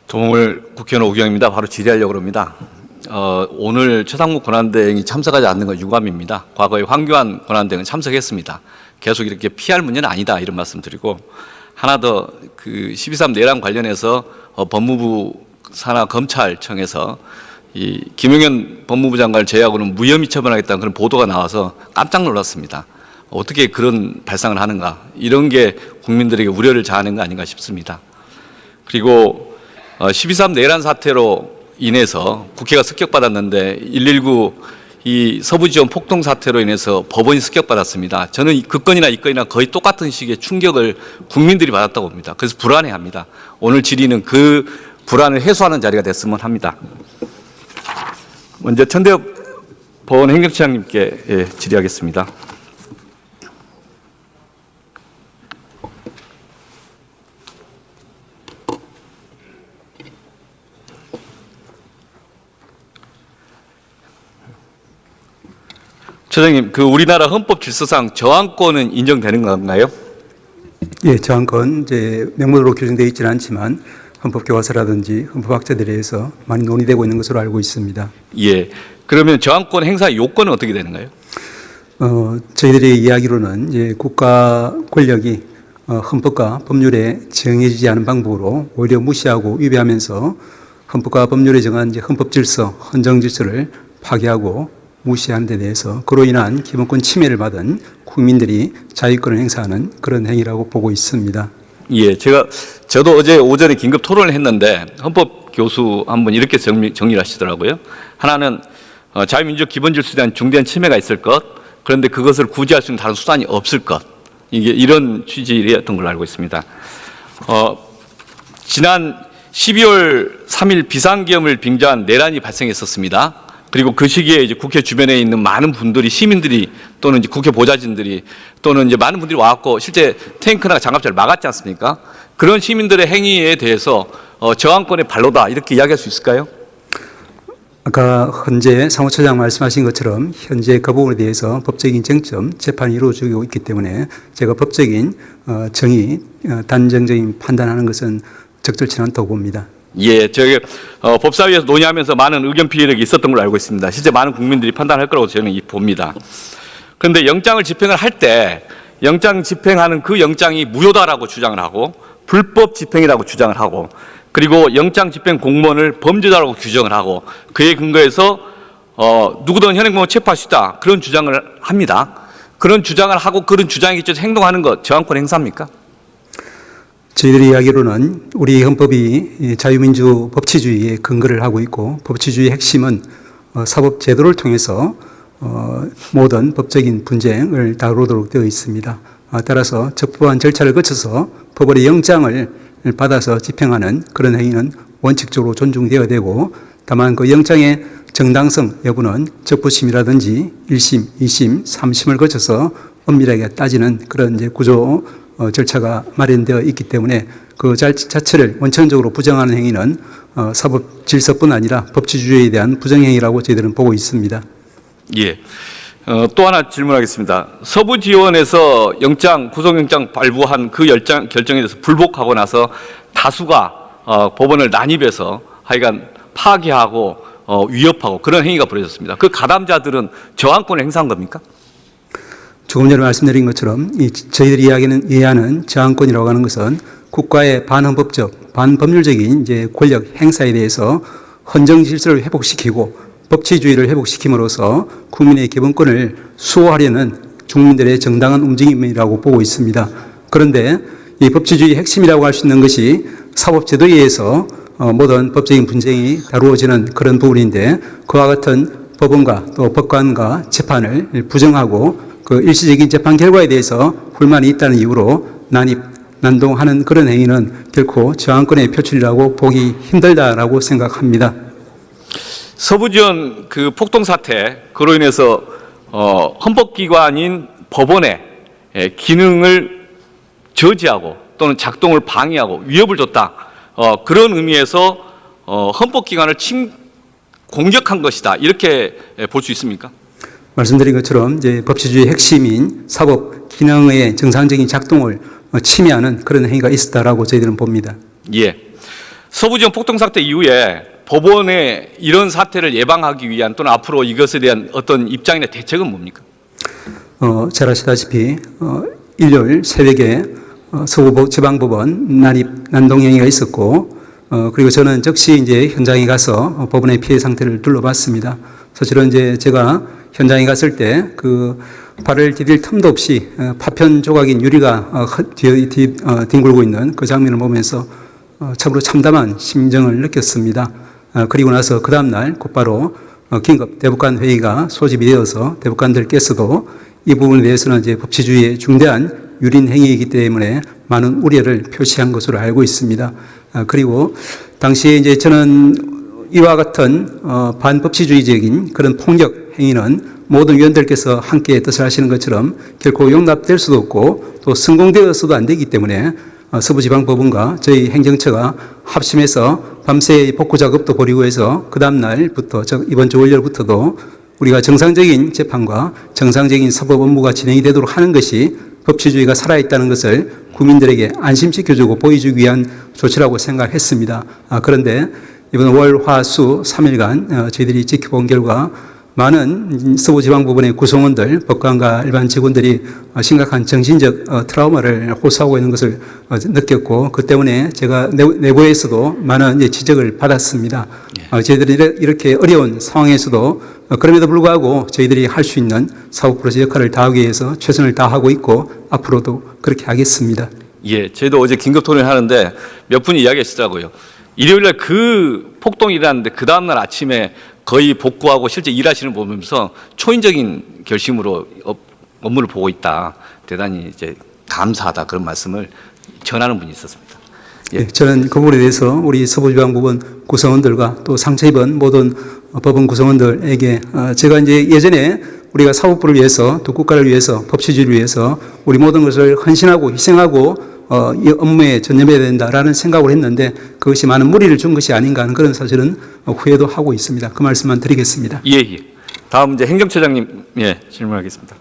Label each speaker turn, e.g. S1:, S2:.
S1: 동물 국회의원 오경입니다. 바로 질의하려고 합니다. 오늘 최상무 권한대행이 참석하지 않는 건 유감입니다. 과거에 황교안 권한대행은 참석했습니다. 계속 이렇게 피할 문제는 아니다 이런 말씀드리고, 하나 더 그 12.3 내란 관련해서 법무부 산하 검찰청에서 이 김용현 법무부 장관을 제외하고는 무혐의 처분하겠다는 그런 보도가 나와서 깜짝 놀랐습니다. 어떻게 그런 발상을 하는가, 이런 게 국민들에게 우려를 자아낸 거 아닌가 싶습니다. 그리고 12.3 내란 사태로 인해서 국회가 습격받았는데 119 이 서부지원 폭동 사태로 인해서 법원이 습격받았습니다. 저는 그 건이나 이 건이나 거의 똑같은 식의 충격을 국민들이 받았다고 봅니다. 그래서 불안해합니다. 오늘 질의는 그 불안을 해소하는 자리가 됐으면 합니다. 먼저 천대엽 법원 행정처장님께 질의하겠습니다. 처장님, 그 우리나라 헌법 질서상 저항권은 인정되는 건가요?
S2: 예, 저항권 이제 명문으로 규정되어 있지는 않지만 헌법 교과서라든지 헌법학자들에 의해서 많이 논의되고 있는 것으로 알고 있습니다.
S1: 예. 그러면 저항권 행사 요건은 어떻게 되는가요?
S2: 저희들의 이야기로는 이제 국가 권력이 헌법과 법률에 정해지지 않은 방법으로 오히려 무시하고 위배하면서 헌법과 법률에 정한 이제 헌법 질서, 헌정 질서를 파괴하고 무시하는 데 대해서 그로 인한 기본권 침해를 받은 국민들이 자유권을 행사하는 그런 행위라고 보고 있습니다.
S1: 예, 저도 어제 오전에 긴급 토론을 했는데 헌법 교수 한 분 이렇게 정리를 하시더라고요. 하나는 자유민주적 기본질서에 대한 중대한 침해가 있을 것, 그런데 그것을 구제할 수 있는 다른 수단이 없을 것, 이게 이런 취지였던 걸로 알고 있습니다. 지난 12월 3일 비상계엄을 빙자한 내란이 발생했었습니다. 그리고 그 시기에 이제 국회 주변에 있는 많은 분들이, 시민들이 또는 이제 국회 보좌진들이 또는 이제 많은 분들이 와갖고 실제 탱크나 장갑차를 막았지 않습니까? 그런 시민들의 행위에 대해서 저항권의 발로다 이렇게 이야기할 수 있을까요?
S2: 아까 현재 사무처장 말씀하신 것처럼 현재 그 부분에 대해서 법적인 쟁점, 재판이 이루어지고 있기 때문에 제가 법적인 정의, 단정적인 판단하는 것은 적절치 않다고 봅니다.
S1: 예, 저희 법사위에서 논의하면서 많은 의견 피력이 있었던 걸로 알고 있습니다. 실제 많은 국민들이 판단할 거라고 저는 봅니다. 그런데 영장을 집행을 할 때 영장 집행하는 그 영장이 무효다라고 주장을 하고 불법 집행이라고 주장을 하고, 그리고 영장 집행 공무원을 범죄자라고 규정을 하고 그에 근거해서 누구든 현행범으로 체포할 수 있다 그런 주장을 합니다. 그런 주장을 하고 그런 주장에 기초해서 행동하는 것 저항권 행사입니까?
S2: 저희들의 이야기로는 우리 헌법이 자유민주 법치주의에 근거를 하고 있고, 법치주의의 핵심은 사법제도를 통해서 모든 법적인 분쟁을 다루도록 되어 있습니다. 따라서 적법한 절차를 거쳐서 법원의 영장을 받아서 집행하는 그런 행위는 원칙적으로 존중되어야 되고, 다만 그 영장의 정당성 여부는 적부심이라든지 1심, 2심, 3심을 거쳐서 엄밀하게 따지는 그런 이제 구조 절차가 마련되어 있기 때문에 그 자체를 원천적으로 부정하는 행위는 사법 질서뿐 아니라 법치주의에 대한 부정행위라고 저희들은 보고 있습니다.
S1: 예. 또 하나 질문하겠습니다. 서부지원에서 구속영장 발부한 그 결정에 대해서 불복하고 나서 다수가 법원을 난입해서 하여간 파괴하고 위협하고 그런 행위가 벌어졌습니다. 그 가담자들은 저항권을 행사한 겁니까?
S2: 조금 전에 말씀드린 것처럼 저희들이 이해하는 저항권이라고 하는 것은 국가의 반헌법적, 반법률적인 이제 권력 행사에 대해서 헌정 질서를 회복시키고 법치주의를 회복시킴으로써 국민의 기본권을 수호하려는 국민들의 정당한 움직임이라고 보고 있습니다. 그런데 이 법치주의 핵심이라고 할 수 있는 것이 사법제도에 의해서 모든 법적인 분쟁이 다루어지는 그런 부분인데, 그와 같은 법원과 또 법관과 재판을 부정하고 그 일시적인 재판 결과에 대해서 불만이 있다는 이유로 난동하는 그런 행위는 결코 저항권의 표출이라고 보기 힘들다라고 생각합니다.
S1: 서부지원 그 폭동 사태, 그로 인해서 헌법기관인 법원의 기능을 저지하고 또는 작동을 방해하고 위협을 줬다. 그런 의미에서 헌법기관을 공격한 것이다. 이렇게 볼 수 있습니까?
S2: 말씀드린 것처럼 이제 법치주의 핵심인 사법 기능의 정상적인 작동을 침해하는 그런 행위가 있었다라고 저희들은 봅니다.
S1: 예. 서부지원 폭동 사태 이후에 법원의 이런 사태를 예방하기 위한 또는 앞으로 이것에 대한 어떤 입장이나 대책은 뭡니까?
S2: 잘 아시다시피 일요일 새벽에 서부지방법원 난입 난동행위가 있었고 그리고 저는 즉시 이제 현장에 가서 법원의 피해 상태를 둘러봤습니다. 사실은 이제 제가 현장에 갔을 때 그 발을 디딜 틈도 없이 파편 조각인 유리가 뒹굴고 있는 그 장면을 보면서 참으로 참담한 심정을 느꼈습니다. 그리고 나서 그 다음날 곧바로 긴급 대법관 회의가 소집이 되어서 대법관들께서도 이 부분에 대해서는 이제 법치주의의 중대한 유린 행위이기 때문에 많은 우려를 표시한 것으로 알고 있습니다. 그리고 당시에 이제 저는 이와 같은 반법치주의적인 그런 폭력 행위는 모든 위원들께서 함께 뜻을 하시는 것처럼 결코 용납될 수도 없고 또 성공되어서도 안 되기 때문에 서부지방법원과 저희 행정처가 합심해서 밤새 복구 작업도 벌이고 해서 그 다음 날부터 이번 주 월요일부터도 우리가 정상적인 재판과 정상적인 사법 업무가 진행이 되도록 하는 것이 법치주의가 살아있다는 것을 국민들에게 안심시켜주고 보여주기 위한 조치라고 생각했습니다. 그런데 이번 월, 화, 수 3일간 저희들이 지켜본 결과 많은 서부지방법원의 구성원들, 법관과 일반 직원들이 심각한 정신적 트라우마를 호소하고 있는 것을 느꼈고 그 때문에 제가 내부에서도 많은 지적을 받았습니다. 저희들이 이렇게 어려운 상황에서도 그럼에도 불구하고 저희들이 할 수 있는 사법 프로세스 역할을 다하기 위해서 최선을 다하고 있고 앞으로도 그렇게 하겠습니다.
S1: 예, 저희도 어제 긴급 토론을 하는데 몇 분이 이야기하시더라고요. 일요일날 그 폭동이 일어났는데 그 다음날 아침에 거의 복구하고 실제 일하시는 거 보면서 초인적인 결심으로 업무를 보고 있다. 대단히 이제 감사하다 그런 말씀을 전하는 분이 있었습니다.
S2: 예. 저는 그 부분에 대해서 우리 서부지방법원 구성원들과 또 상처 입은 모든 법원 구성원들에게 제가 이제 예전에 우리가 사법부를 위해서 또 국가를 위해서 법치주의를 위해서 우리 모든 것을 헌신하고 희생하고 이 업무에 전념해야 된다라는 생각을 했는데 그것이 많은 무리를 준 것이 아닌가 하는 그런 사실은 후회도 하고 있습니다. 그 말씀만 드리겠습니다.
S1: 예, 예. 다음 이제 행정처장님 질문하겠습니다.